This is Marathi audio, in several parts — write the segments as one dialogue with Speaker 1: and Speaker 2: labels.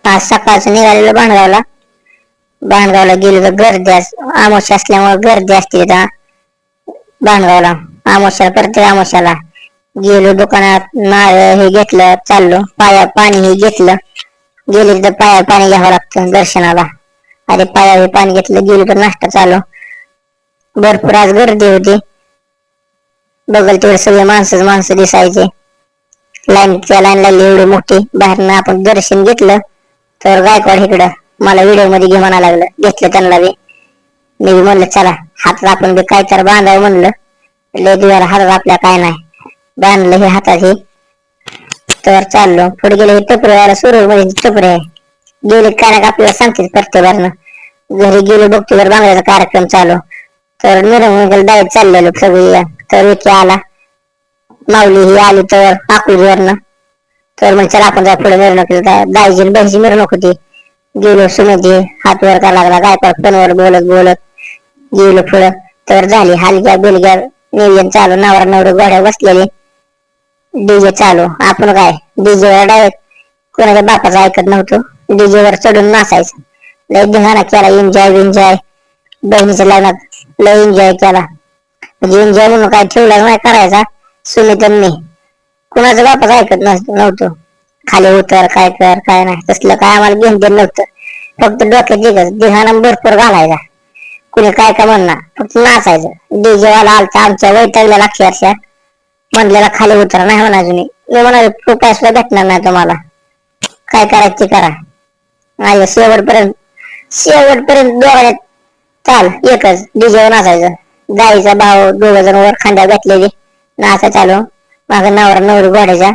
Speaker 1: आज सकाळचं निघालेलं भांडगावला. भांडगावला गेलो तर गर्दी अमावस्या असल्यामुळे गर्दी असते तिथं भांडगावला. अमावस्या प्रत्येक अमावस्याला गेलो दुकानात नारळ हे घेतलं, चाललो पाया पाणी हे घेतलं. गेले तर पाया पाणी घ्यावं लागतं दर्शनाला. अरे पाया पाणी घेतलं, गेलो तर नाश्ता चालू. भरपूर आज गर्दी होती. बघल तेवढे सगळे माणसं दिसायचे. लाईन लागली एवढी मोठी. बाहेरनं आपण दर्शन घेतलं तर गायकवाड इकडं मला व्हिडिओ मध्ये घे म्हणा लागलं. घेतलं त्यांना बी. मी बी म्हणलं चला हातात आपण बी काय तर बांधावं म्हणलं. लय दिवाला हातात आपल्या काय नाही, बांधलं हे हातात हे. तर चाललो पुढे गेले. हे टपरीवाला सुरू मध्ये टपरी आहे. गेले काय आपल्याला सांगते प्रत्येकानं. घरी गेलो बघतो तर बांगड्याचा कार्यक्रम चालू. तर मिरवणुकीला डायरेक्ट चाललेलो सगळी. तर विकी आला, माऊली ही आली तर अकलूजवरनं. तर म्हणजे चला आपण जाय पुढे मिरवणुकीला. दाईची बहिणीची मिरवणूक होती. गेलो सुमेधी हात वर करायला लागला. गायकवाड फोनवर बोलत बोलत गेलो पुढं. तर झाली हलग्या बिलग्या नियोजन चालू. नवरा नवरी घोड्या बसलेले, डीजे चालू. आपण काय डीजे वर डायरेक्ट कोणाच्या बापाचं ऐकत नव्हतं. डीजे वर चढून नाचायचं. लय धिंगाणा केला. एन्जॉय बहिणीच्या लग्नात लय एन्जॉय केला. म्हणजे एन्जॉय म्हणून काय ठेवला नाही करायचा. सुमित्रांनी कुणाचं बापाचं ऐकत नव्हतं. खाली उतर काय कर काय नाही तसलं काय आम्हाला घेऊन दिलं नव्हतं. फक्त डोक्यात धिंगाणा भरपूर घालायचा. कुणी काय का म्हणणार, फक्त नाचायचं. डीजे वाला आलता आमच्या वैतागलेला अक्षरशः. म्हणलेला खाली उतरा नाही म्हणायचं. मी म्हणाले रुपया सुद्धा भेटणार नाही तुम्हाला, काय करायचं ते करा. माझ्या शेवटपर्यंत दोघांच्यात चाल एकच डीजेवर नाचायचं. गाईचा भाव दोघ जण वर खांद्या घातलेली नाचा चालू. माग नवरा नवरी घोड्याच्या.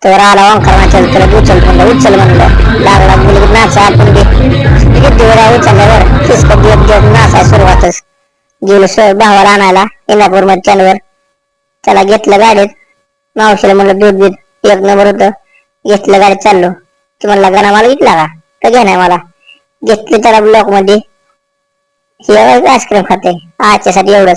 Speaker 1: तर आला ओंकार नाचायला. त्याला उचल म्हणलं. लागला मुलगी नाचा. आपण किती वेळा उचलल्यावर खिसक देत नाचाय सुरुवातच. गेलो भावाला आणायला इंदापूर मध्ये चॅनवर. त्याला घेतलं गाडीत. मावशीला म्हणलं दूध बीत एक नंबर होतं. घेतलं गाडीत चाललो. की म्हणला गाणं मला विकला का घेणार मला. घेतलं त्याला ब्लॉक मध्ये. हे आईस्क्रीम खाते आजच्यासाठी एवढंच.